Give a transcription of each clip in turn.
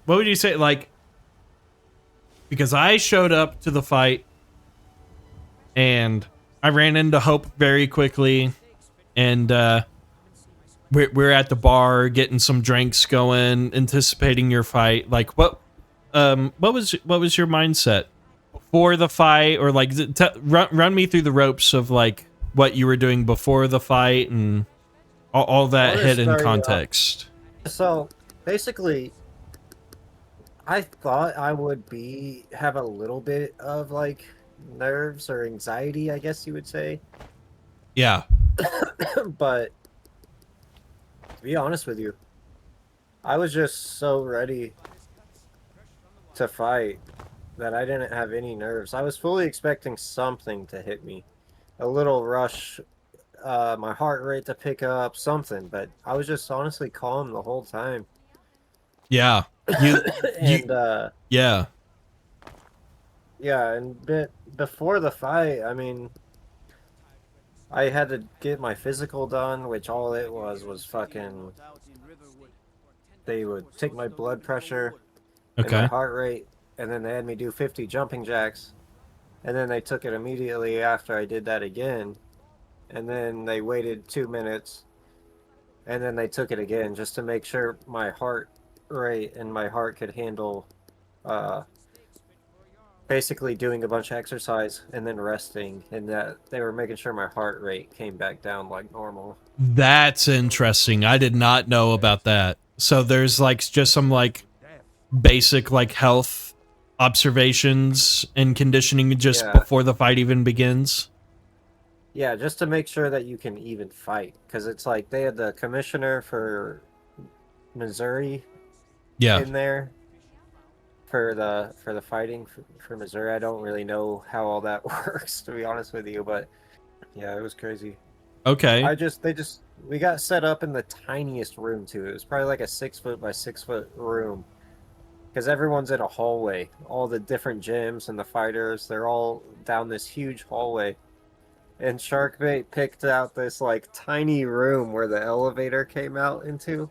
what would you say, like, because I showed up to the fight and I ran into Hope very quickly, and we're at the bar getting some drinks going, anticipating your fight. Like, what was your mindset before the fight, or like run me through the ropes of like what you were doing before the fight and all I'll that just hidden start you off. context. So basically, I thought I would be have a little bit of like nerves or anxiety, I guess you would say. Yeah, But to be honest with you, I was just so ready to fight that I didn't have any nerves. I was fully expecting something to hit me, a little rush, my heart rate to pick up, something. But I was just honestly calm the whole time. yeah, you you And yeah. yeah, and before the fight, I mean, I had to get my physical done, which all it was fucking. They would take my blood pressure and my Okay. heart rate, and then they had me do 50 jumping jacks, and then they took it immediately after I did that again, and then they waited 2 minutes, and then they took it again just to make sure my heart rate and my heart could handle uh, basically doing a bunch of exercise and then resting, and that they were making sure my heart rate came back down like normal. That's interesting. I did not know about that. So there's like just some like basic like health observations and conditioning just Yeah, before the fight even begins. yeah, just to make sure that you can even fight, because it's like they had the commissioner for Missouri Yeah. in there for the fighting for Missouri. I don't really know how all that works, to be honest with you, but yeah, it was crazy. Okay. We got set up in the tiniest room too. It was probably like a 6 foot by 6 foot room because everyone's in a hallway. All the different gyms and the fighters, they're all down this huge hallway. And Sharkbait picked out this like tiny room where the elevator came out into.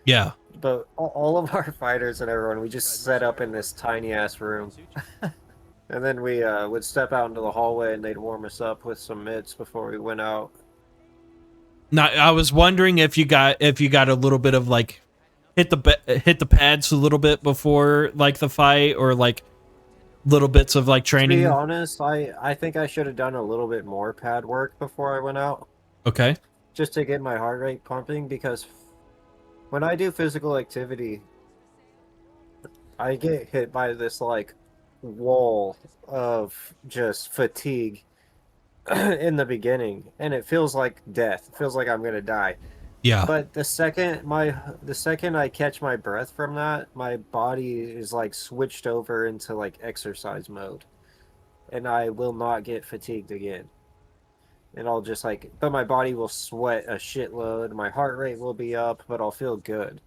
Yeah. But all of our fighters and everyone, we just set up in this tiny ass room. And then we would step out into the hallway and they'd warm us up with some mitts before we went out. Now I was wondering if you got a little bit of like hit the pads a little bit before like the fight, or like little bits of like To be training. honest, I think I should have done a little bit more pad work before I went out, Okay. just to get my heart rate pumping, because when I do physical activity, I get hit by this like wall of just fatigue in the beginning, and it feels like death. It feels like I'm gonna die. Yeah. But the second I catch my breath from that, my body is like switched over into like exercise mode, and I will not get fatigued again. And I'll just like, but my body will sweat a shitload. My heart rate will be up, but I'll feel good.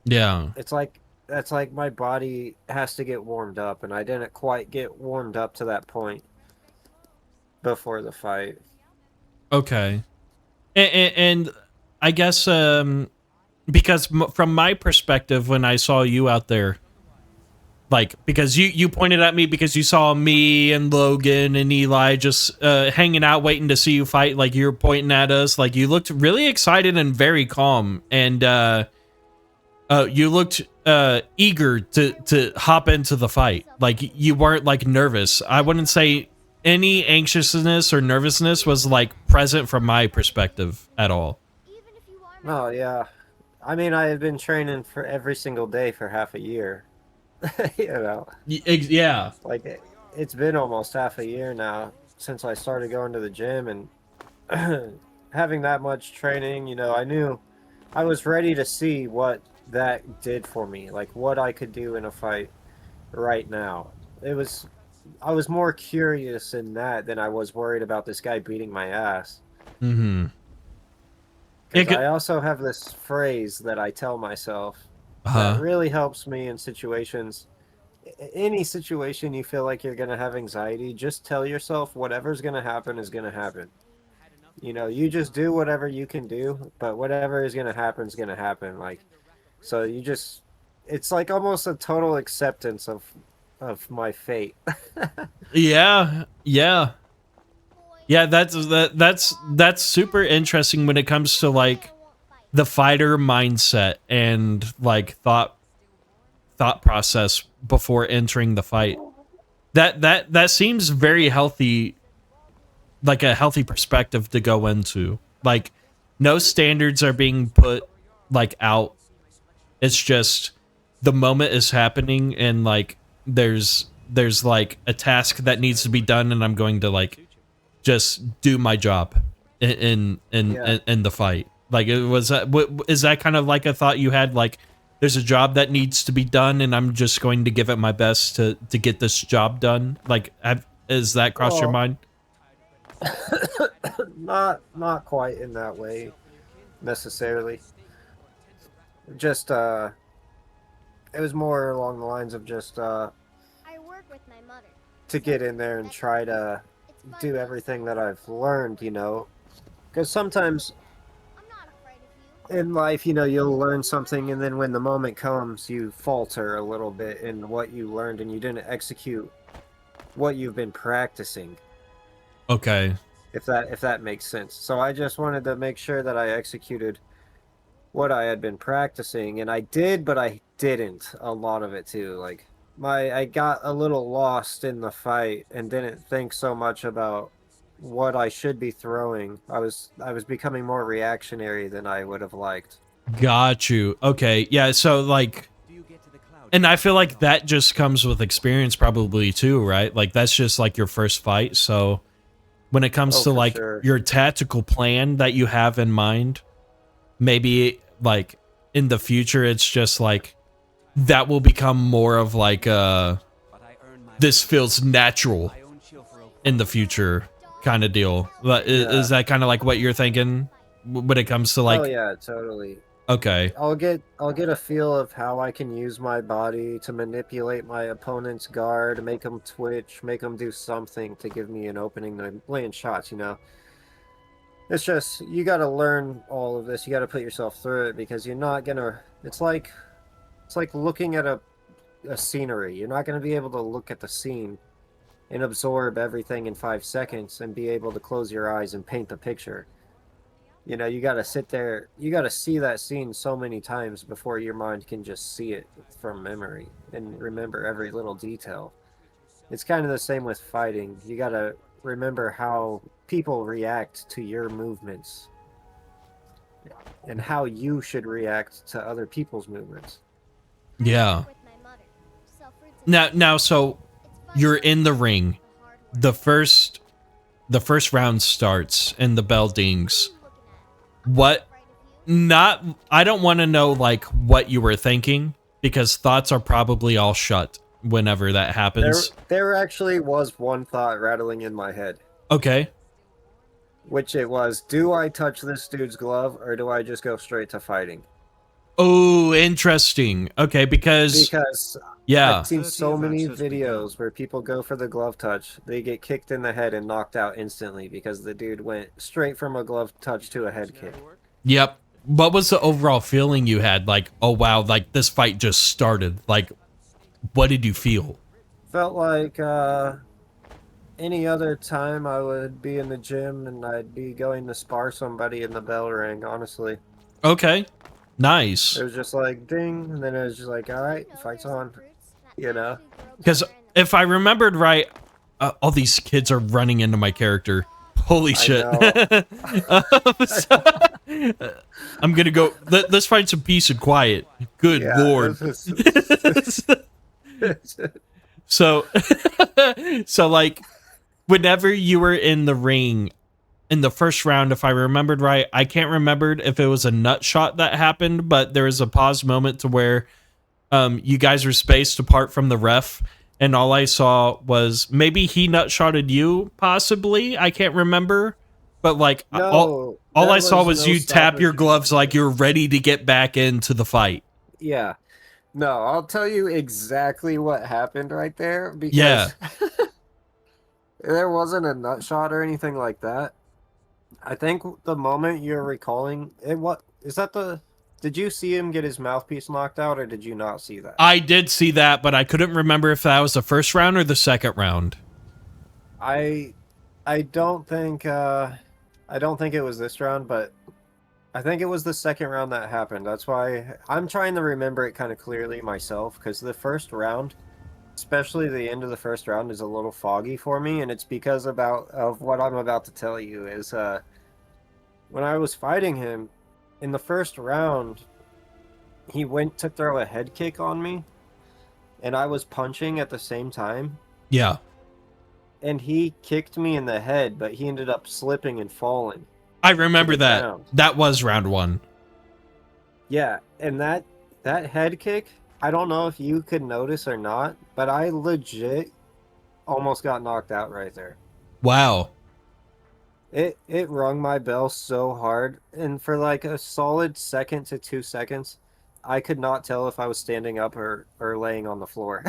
Yeah. It's like that's like my body has to get warmed up, and I didn't quite get warmed up to that point before the fight. Okay. And I guess because from my perspective, when I saw you out there, like because you pointed at me because you saw me and Logan and Eli just hanging out waiting to see you fight, like you were pointing at us, like you looked really excited and very calm, and you looked eager to hop into the fight, like you weren't like nervous. I wouldn't say any anxiousness or nervousness was like present from my perspective at all. Oh yeah, I mean I have been training for every single day for half a year. You know, Yeah. like it's been almost half a year now since I started going to the gym and having that much training. You know, I knew I was ready to see what that did for me, like what I could do in a fight right now. It was I was more curious in that than I was worried about this guy beating my ass. Mm-hmm. Because I also have this phrase that I tell myself that Uh-huh. really helps me in situations. Any situation you feel like you're going to have anxiety, just tell yourself whatever's going to happen is going to happen. You know, you just do whatever you can do, but whatever is going to happen is going to happen. Like, so you just it's like almost a total acceptance of my fate. Yeah, yeah, yeah. That's super interesting when it comes to like the fighter mindset and like thought process before entering the fight. That seems very healthy, like a healthy perspective to go into. Like no standards are being put like out. It's just the moment is happening and like there's like a task that needs to be done and I'm going to like just do my job Yeah. in the fight. Like it was that is that kind of like a thought you had, like there's a job that needs to be done and I'm just going to give it my best to get this job done? Like is that crossed your Well, mind? not quite in that way necessarily. Just it was more along the lines of just to get in there and try to do everything that I've learned, you know. Because sometimes in life, you know, you'll learn something and then when the moment comes, you falter a little bit in what you learned and you didn't execute what you've been practicing. Okay. If that makes sense. So I just wanted to make sure that I executed what I had been practicing, and I did, but I didn't a lot of it too. Like I got a little lost in the fight and didn't think so much about what I should be throwing. I was becoming more reactionary than I would have liked. Got you. Okay. Yeah, so like and I feel like that just comes with experience probably too, right? Like that's just like your first fight. So when it comes Oh, to for like sure. your tactical plan that you have in mind, maybe like in the future it's just like that will become more of like this feels natural in the future kind of deal. But is Yeah. that kind of like what you're thinking when it comes to Oh like yeah, totally. okay. I'll get a feel of how I can use my body to manipulate my opponent's guard, make them twitch, make them do something to give me an opening to land shots, you know. It's just you got to learn all of this. You got to put yourself through it because you're not going to it's like looking at a scenery. You're not going to be able to look at the scene and absorb everything in 5 seconds and be able to close your eyes and paint the picture. You know, you got to sit there, you got to see that scene so many times before your mind can just see it from memory and remember every little detail. It's kind of the same with fighting. You got to remember how people react to your movements and how you should react to other people's movements. Yeah. Now so you're in the ring. The first round starts and the bell dings. What not I don't want to know like what you were thinking because thoughts are probably all shut whenever that There happens. there actually was one thought rattling in my head, Okay. which it was, do I touch this dude's glove or do I just go straight to fighting? Oh, interesting. Okay, because Because I've yeah. seen so many videos where people go for the glove touch, they get kicked in the head and knocked out instantly because the dude went straight from a glove touch to a head kick. Yep. What was the overall feeling you had? Like, oh wow, like this fight just started. Like, what did you feel? Felt like any other time I would be in the gym and I'd be going to spar somebody in the bell ring, honestly. Okay. It Nice. was just like ding, and then it was just like, all right, fight's on, you know? Because if I remembered right, all these kids are running into my character. Holy I shit. know. So- I'm gonna go. Let's find some peace and quiet. Good Yeah, lord. it's So, so like, whenever you were in the ring in the first round, if I remembered right, I can't remember if it was a nut shot that happened, but there was a pause moment to where you guys were spaced apart from the ref, and all I saw was maybe he nut shotted you, possibly. I can't remember, but like no, all there I saw was was no you tap your stoppage. gloves like you're ready to get back into the fight. Yeah. No, I'll tell you exactly what happened right there Yeah. because there wasn't a nut shot or anything like that. I think the moment you're recalling it, what is that the Did you see him get his mouthpiece knocked out, or did you not see that? I did see that, but I couldn't remember if that was the first round or the second round. I I don't think I don't think it was this round, but I think it was the second round that happened. That's why I'm trying to remember it kind of clearly myself, because the first round, especially the end of the first round, is a little foggy for me, and it's because of what I'm about to tell you is when I was fighting him in the first round, he went to throw a head kick on me, and I was punching at the same time, Yeah. and he kicked me in the head, but he ended up slipping and falling I to remember the that. ground. That was round one. Yeah, and that head kick, I don't know if you could notice or not, but I legit almost got knocked out right there. Wow. It rung my bell so hard, and for like a solid second to 2 seconds, I could not tell if I was standing up or laying on the floor.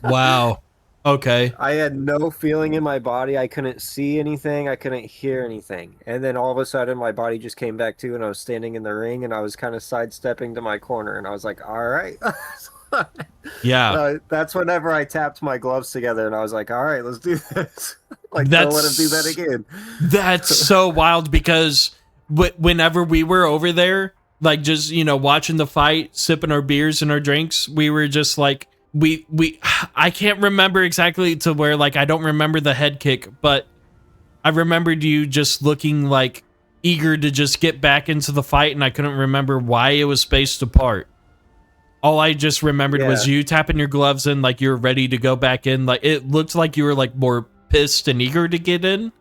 Wow. Okay. I had no feeling in my body. I couldn't see anything. I couldn't hear anything. And then all of a sudden, my body just came back to, and I was standing in the ring, and I was kind of sidestepping to my corner, and I was like, all right. Yeah. That's whenever I tapped my gloves together, and I was like, all right, let's do this. Like, don't let him do that again. That's so wild because whenever we were over there, like just, watching the fight, sipping our beers and our drinks, we were just like, I can't remember exactly to where, like, I don't remember the head kick, but I remembered you just looking like eager to just get back into the fight, and I couldn't remember why it was spaced apart. All I just remembered was you tapping your gloves in like you were ready to go back in. Like it looked like you were like more pissed and eager to get in.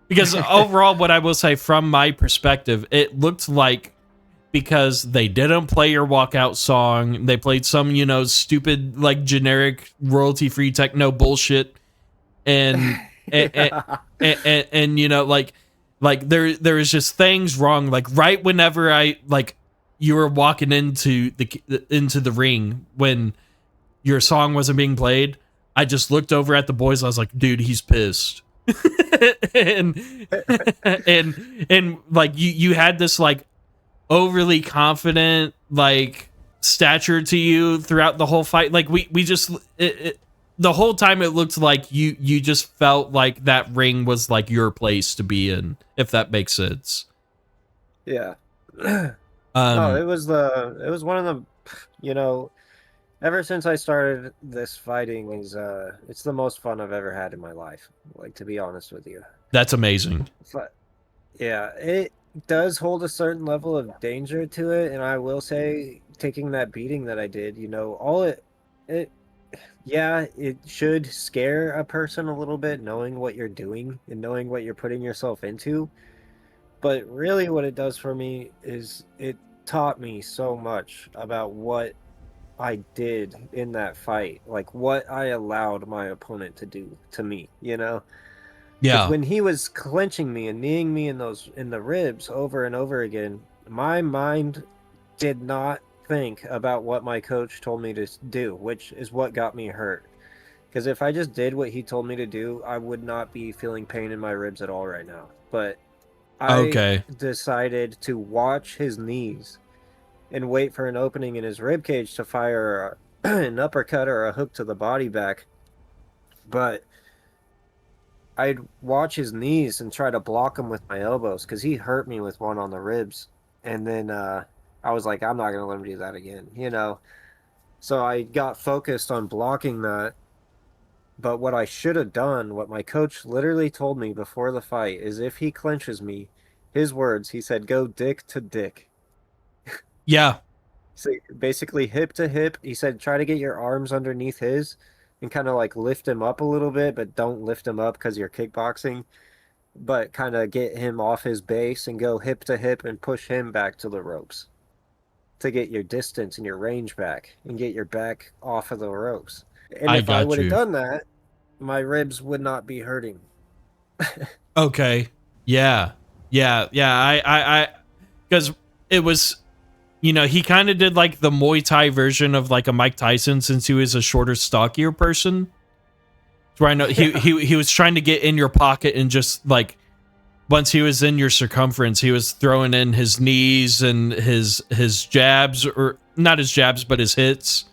Because overall, what I will say from my perspective, it looked like because they didn't play your walkout song, they played some, stupid like generic royalty-free techno bullshit, and and like there is just things wrong. Like right whenever you were walking into the ring when your song wasn't being played, I just looked over at the boys. I was like, dude, he's pissed. and like you had this like overly confident like stature to you throughout the whole fight. Like we just the whole time it looked like you just felt like that ring was like your place to be in, if that makes sense. Yeah. No, it was one of the, ever since I started this fighting it's the most fun I've ever had in my life, like, to be honest with you. That's amazing. But yeah, it does hold a certain level of danger to it, and I will say, taking that beating that I did, it yeah, it should scare a person a little bit, knowing what you're doing and knowing what you're putting yourself into. But really what it does for me is it taught me so much about what I did in that fight, like what I allowed my opponent to do to me, Because Yeah. when he was clinching me and kneeing me in the ribs over and over again, my mind did not think about what my coach told me to do, which is what got me hurt. Because if I just did what he told me to do, I would not be feeling pain in my ribs at all right now. But I decided to watch his knees and wait for an opening in his rib cage to fire an uppercut or a hook to the body back. But I'd watch his knees and try to block him with my elbows because he hurt me with one on the ribs. And then I was like, I'm not going to let him do that again, So I got focused on blocking that. But what I should have done, what my coach literally told me before the fight, is if he clinches me, his words, he said, go dick to dick. Yeah. So basically hip to hip. He said, try to get your arms underneath his and kind of like lift him up a little bit, but don't lift him up because you're kickboxing. But kind of get him off his base and go hip to hip and push him back to the ropes to get your distance and your range back and get your back off of the ropes. And if I would have done that, my ribs would not be hurting. Okay. Yeah. I because it was, he kind of did like the Muay Thai version of like a Mike Tyson, since he was a shorter, stockier person. Where I know he was trying to get in your pocket and just like once he was in your circumference, he was throwing in his knees and his jabs, or not his jabs, but his hits,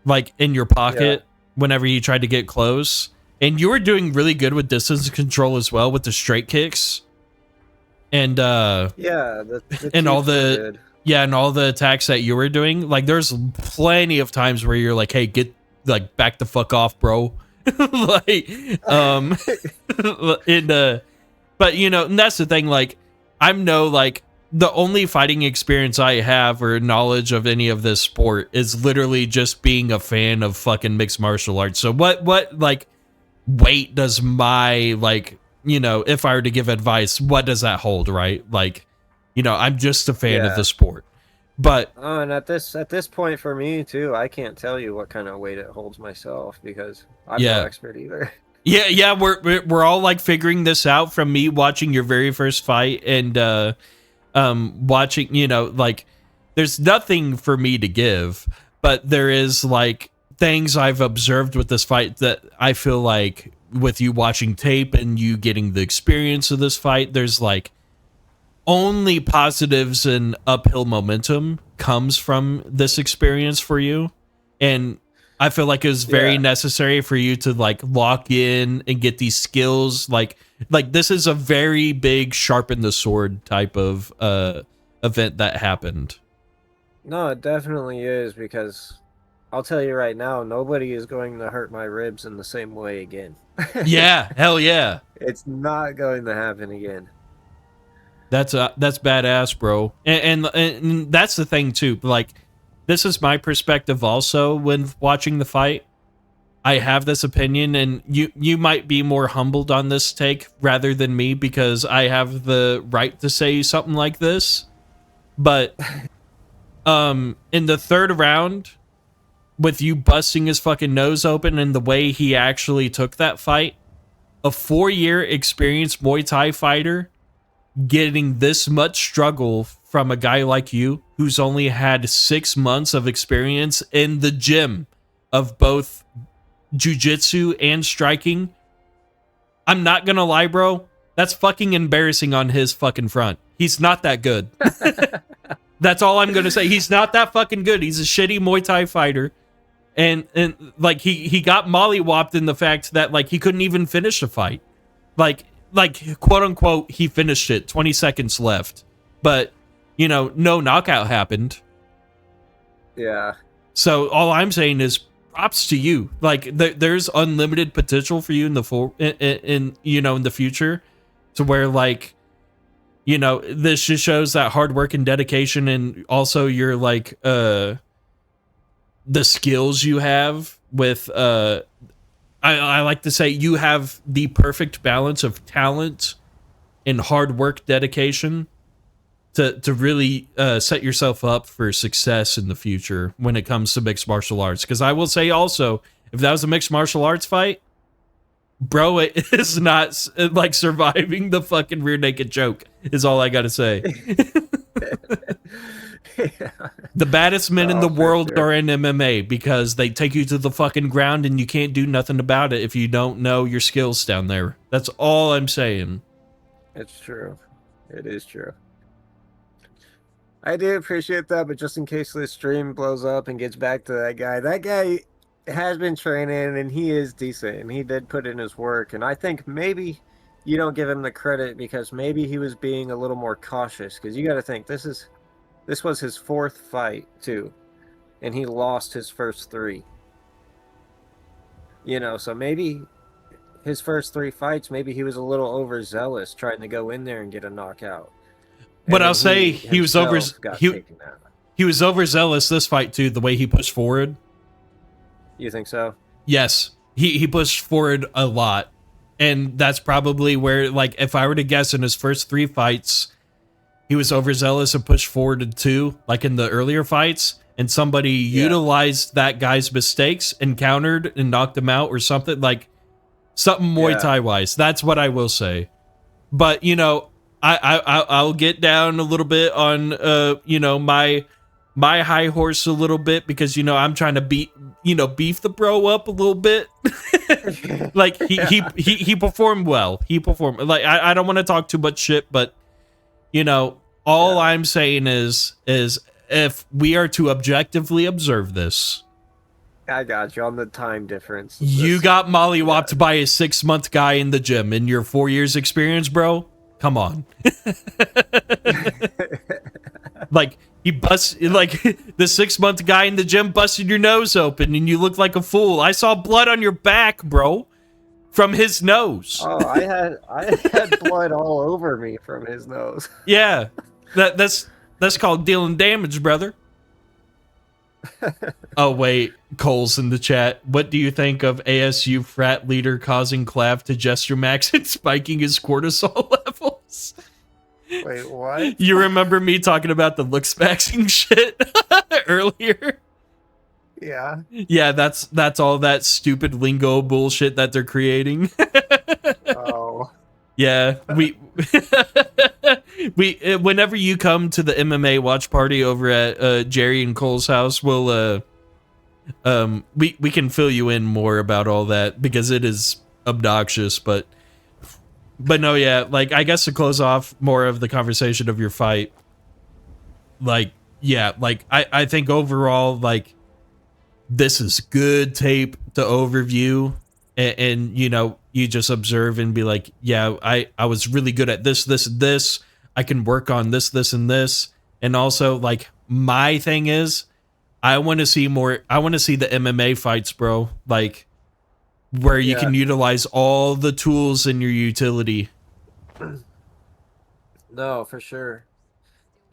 like in your pocket whenever he tried to get close. And you were doing really good with distance control as well with the straight kicks. And the and all kicks were the good. and all the attacks that you were doing. Like there's plenty of times where you're like, hey, get like back the fuck off, bro. Like but you know, and that's the thing, like I'm no like the only fighting experience I have or knowledge of any of this sport is literally just being a fan of fucking mixed martial arts. So what like weight does my, like, you know, if I were to give advice, what does that hold, right? Like, you know, I'm just a fan of the sport. But and at this point for me too, I can't tell you what kind of weight it holds myself because I'm no expert either. Yeah, we're all like figuring this out from me watching your very first fight and watching, you know, like there's nothing for me to give, but there is like things I've observed with this fight that I feel like with you watching tape and you getting the experience of this fight, there's like only positives and uphill momentum comes from this experience for you. And I feel like it was very necessary for you to like lock in and get these skills. Like this is a very big sharpen the sword type of event that happened. No, it definitely is, because I'll tell you right now, nobody is going to hurt my ribs in the same way again. Yeah, hell yeah. It's not going to happen again. That's badass, bro. And that's the thing too. Like, this is my perspective also when watching the fight. I have this opinion, and you might be more humbled on this take rather than me because I have the right to say something like this. But in the third round, with you busting his fucking nose open and the way he actually took that fight, a 4-year experienced Muay Thai fighter getting this much struggle from a guy like you who's only had 6 months of experience in the gym of both jiu-jitsu and striking, I'm not gonna lie, bro, that's fucking embarrassing on his fucking front. He's not that good. That's all I'm gonna say. He's not that fucking good. He's a shitty Muay Thai fighter. And like he got mollywopped in the fact that like he couldn't even finish a fight. Like quote unquote he finished it, 20 seconds left. But you know, no knockout happened. Yeah. So all I'm saying is props to you. Like there's unlimited potential for you in the future, to where like, you know, this just shows that hard work and dedication, and also your like the skills you have with I like to say you have the perfect balance of talent and hard work dedication to really set yourself up for success in the future when it comes to mixed martial arts. Because I will say also, if that was a mixed martial arts fight, bro, it is not like surviving the fucking rear naked choke is all I gotta say. The baddest men in the world are in MMA because they take you to the fucking ground and you can't do nothing about it if you don't know your skills down there. That's all I'm saying. It's true. It is true. I do appreciate that, but just in case this stream blows up and gets back to that guy has been training and he is decent and he did put in his work. And I think maybe you don't give him the credit because maybe he was being a little more cautious, because you got to think this was his 4th fight too, and he lost his first 3. You know, so maybe his first 3 fights, maybe he was a little overzealous trying to go in there and get a knockout. But I'll say he was overzealous this fight too, the way he pushed forward. You think so? Yes. He pushed forward a lot. And that's probably where, like, if I were to guess, in his first 3 fights, he was overzealous and pushed forward in 2, like in the earlier fights, and somebody utilized that guy's mistakes and countered and knocked him out or something, like something Muay Thai wise. That's what I will say. But, you know, I'll get down a little bit on, you know, my high horse a little bit, because, you know, I'm trying to beef the bro up a little bit. Like he performed well. He performed like I don't want to talk too much shit, but all I'm saying is if we are to objectively observe this, I got you on the time difference. you got mollywopped by a 6-month guy in the gym in your 4 years experience, bro. Come on. Like he like the 6-month guy in the gym busted your nose open and you look like a fool. I saw blood on your back, bro, from his nose. Oh, I had blood all over me from his nose. Yeah, that's called dealing damage, brother. Oh wait, Cole's in the chat. What do you think of ASU frat leader causing Clav to gesture max and spiking his cortisol levels? Wait, what? You remember me talking about the looks maxing shit earlier? Yeah. Yeah, that's all that stupid lingo bullshit that they're creating. Oh. Yeah, we whenever you come to the MMA watch party over at Jerry and Cole's house, we'll we can fill you in more about all that because it is obnoxious, but no, yeah, like I guess to close off more of the conversation of your fight, like yeah, like I think overall like this is good tape to overview and you just observe and be like, yeah, I was really good at this, and this. I can work on this, and this. And also, like, my thing is, I want to see more. I want to see the MMA fights, bro. Like, where you can utilize all the tools in your utility. No, for sure.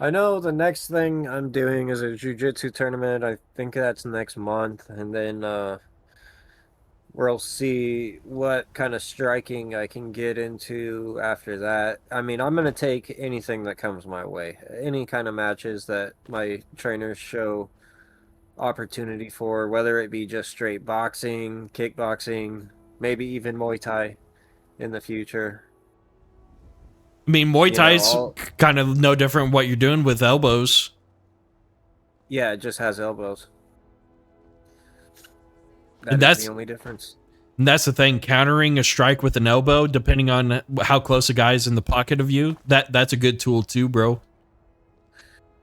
I know the next thing I'm doing is a jiu-jitsu tournament. I think that's next month. And then, we'll see what kind of striking I can get into after that. I mean, I'm going to take anything that comes my way. Any kind of matches that my trainers show opportunity for, whether it be just straight boxing, kickboxing, maybe even Muay Thai in the future. I mean, Muay Thai's kind of no different what you're doing with elbows. Yeah, it just has elbows. That's the only difference. And that's the thing, countering a strike with an elbow, depending on how close a guy's in the pocket of you, that's a good tool too, bro.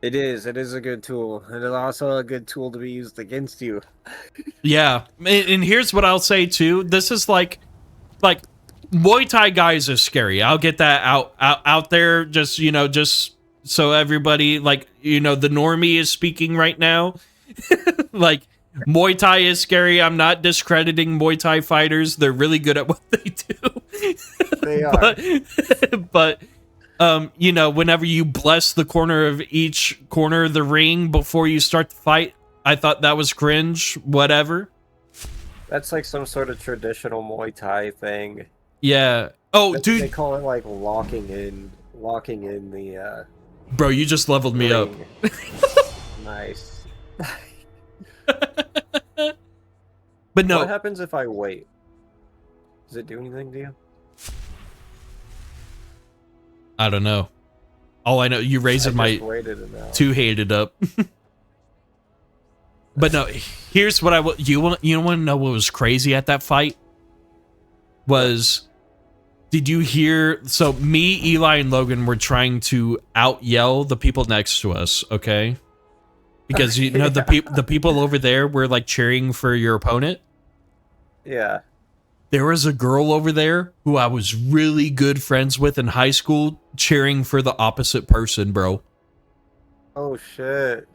It is a good tool. And it's also a good tool to be used against you. Yeah. And here's what I'll say too. This is like Muay Thai guys are scary. I'll get that out there just, just so everybody, like, the normie is speaking right now. Like, Muay Thai is scary. I'm not discrediting Muay Thai fighters. They're really good at what they do. They are. But whenever you bless the corner of each corner of the ring before you start the fight, I thought that was cringe. Whatever. That's like some sort of traditional Muay Thai thing. Yeah. Oh, dude. They call it like locking in the Bro, you just leveled me up. Nice. But no. What happens if I wait? Does it do anything to you? I don't know. All I know, you raising my two-handed up. But no, here's what you want to know what was crazy at that fight? Did you hear? So me, Eli, and Logan were trying to out-yell the people next to us, okay? Because the people over there were like cheering for your opponent. Yeah. There was a girl over there who I was really good friends with in high school cheering for the opposite person, bro. Oh shit.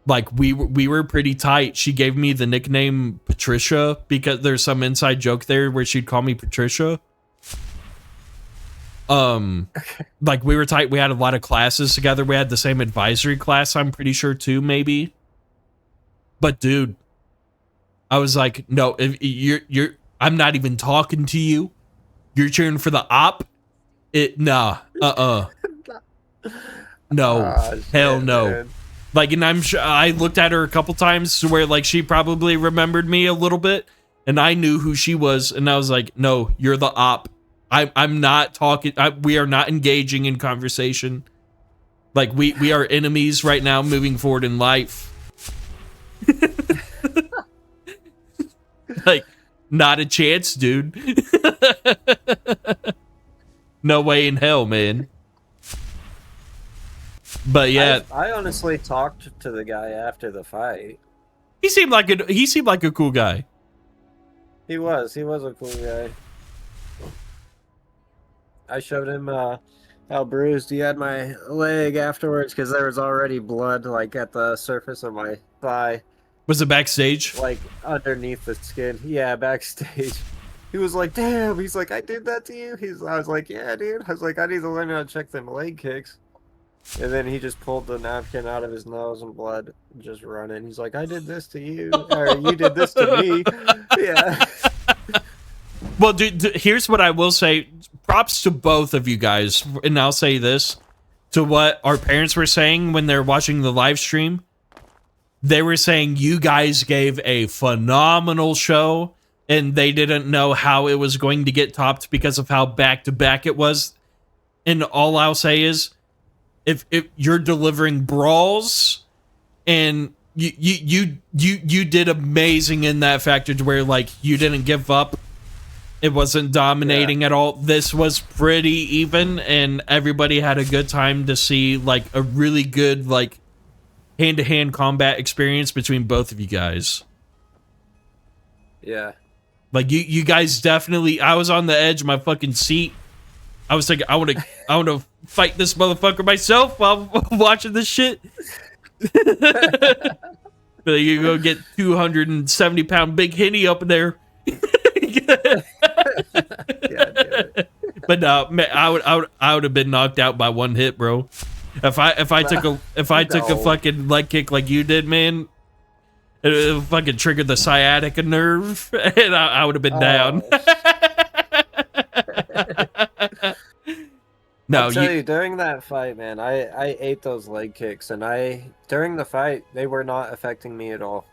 Like we were pretty tight. She gave me the nickname Patricia because there's some inside joke there where she'd call me Patricia. Like we were tight. We had a lot of classes together. We had the same advisory class, I'm pretty sure too, maybe. But dude, I was like, no, if you're I'm not even talking to you. You're cheering for the op? No, hell no. Man. Like, and I'm sure I looked at her a couple times to where like she probably remembered me a little bit, and I knew who she was, and I was like, no, you're the op. I'm not talking. We are not engaging in conversation. Like we are enemies right now, moving forward in life. Like, not a chance, dude. No way in hell, man. But yeah, I honestly talked to the guy after the fight. he seemed like a cool guy. He was a cool guy. I showed him how bruised he had my leg afterwards because there was already blood like at the surface of my thigh. Was it backstage? Like underneath the skin. Yeah, backstage. He was like, damn. He's like, I did that to you? I was like, yeah, dude. I was like, I need to learn how to check them leg kicks. And then he just pulled the napkin out of his nose and blood just running. He's like, I did this to you. Or you did this to me. Yeah. Well, dude, here's what I will say. Props to both of you guys. And I'll say this. To what our parents were saying when they're watching the live stream. They were saying you guys gave a phenomenal show. And they didn't know how it was going to get topped because of how back-to-back it was. And all I'll say is, if you're delivering brawls, and you did amazing in that factor to where like you didn't give up. It wasn't dominating at all. This was pretty even, and everybody had a good time to see like a really good like hand-to-hand combat experience between both of you guys. Yeah. Like you guys definitely. I was on the edge of my fucking seat. I was thinking, I want to fight this motherfucker myself while watching this shit. You go get 270-pound big Henny up in there. But no, man, I would have been knocked out by one hit, bro. If I took a fucking leg kick like you did, man, it fucking triggered the sciatica nerve, and I would have been down. No, I'll tell you, during that fight, man, I ate those leg kicks, and during the fight, they were not affecting me at all.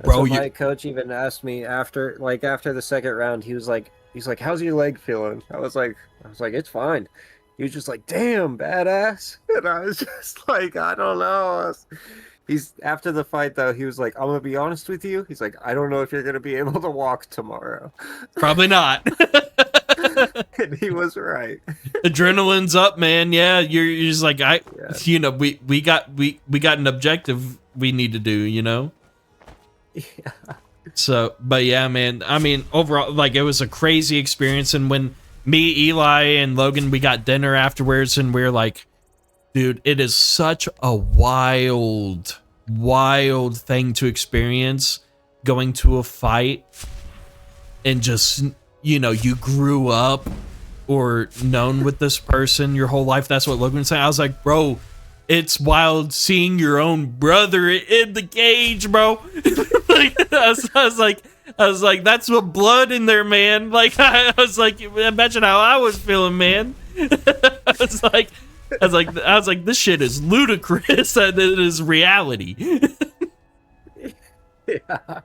Bro, my coach even asked me after the second round, he's like, how's your leg feeling? I was like, it's fine. He was just like, damn, badass. And I was just like, I don't know. After the fight though, he was like, I'm gonna be honest with you. He's like, I don't know if you're gonna be able to walk tomorrow. Probably not. And he was right. Adrenaline's up, man. Yeah, you're just like you know, we got an objective we need to do, you know. Yeah. So, but yeah, man. I mean, overall, like it was a crazy experience, and when me, Eli, and Logan, we got dinner afterwards, and we're like, dude, it is such a wild thing to experience, going to a fight and just, you know, you grew up or known with this person your whole life. That's what Logan was saying. I was like, bro, it's wild seeing your own brother in the cage, bro. Like, I was like, that's what blood in there, man. Like, I was like, imagine how I was feeling, man. I was like, this shit is ludicrous, and it is reality. Yeah. I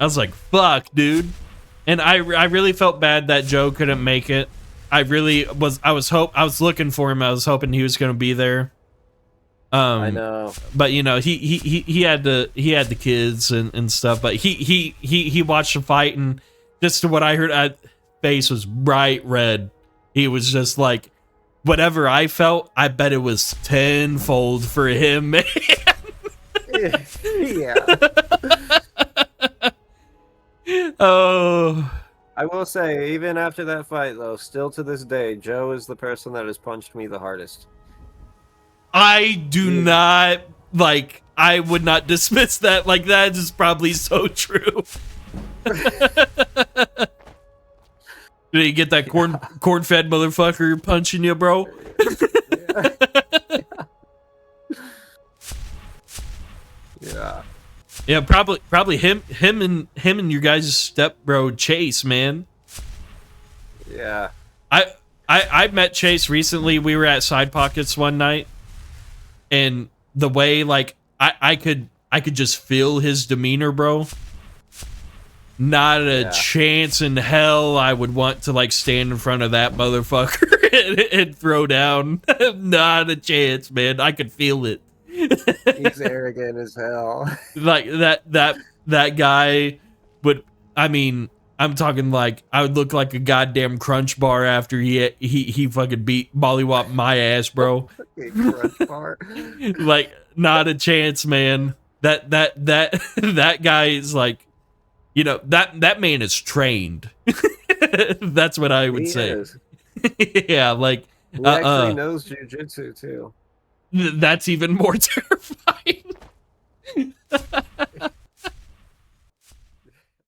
was like, fuck, dude. And I really felt bad that Joe couldn't make it. I was looking for him. I was hoping he was going to be there. I know. But you know, he had the kids and stuff, but he watched the fight, and just to what I heard, face was bright red. He was just like, whatever I felt, I bet it was tenfold for him, man. Yeah. Oh. I will say, even after that fight, though, still to this day, Joe is the person that has punched me the hardest. I do not, like, I would not dismiss that. Like, that is probably so true. Did you get that corn-fed motherfucker punching you, bro? Yeah. Yeah, probably him and your guys' step bro Chase, man. Yeah. I met Chase recently. We were at Side Pockets one night, and the way like I could just feel his demeanor, bro. Not a chance in hell I would want to like stand in front of that motherfucker and throw down. Not a chance, man. I could feel it. He's arrogant as hell. Like that guy would. I mean, I'm talking like I would look like a goddamn crunch bar after he fucking beat mollywop my ass, bro. Crunch bar. Like not a chance, man. That guy is like, you know, that man is trained. That's what I would He say. is. Yeah, like He actually knows jujitsu too. that's even more terrifying.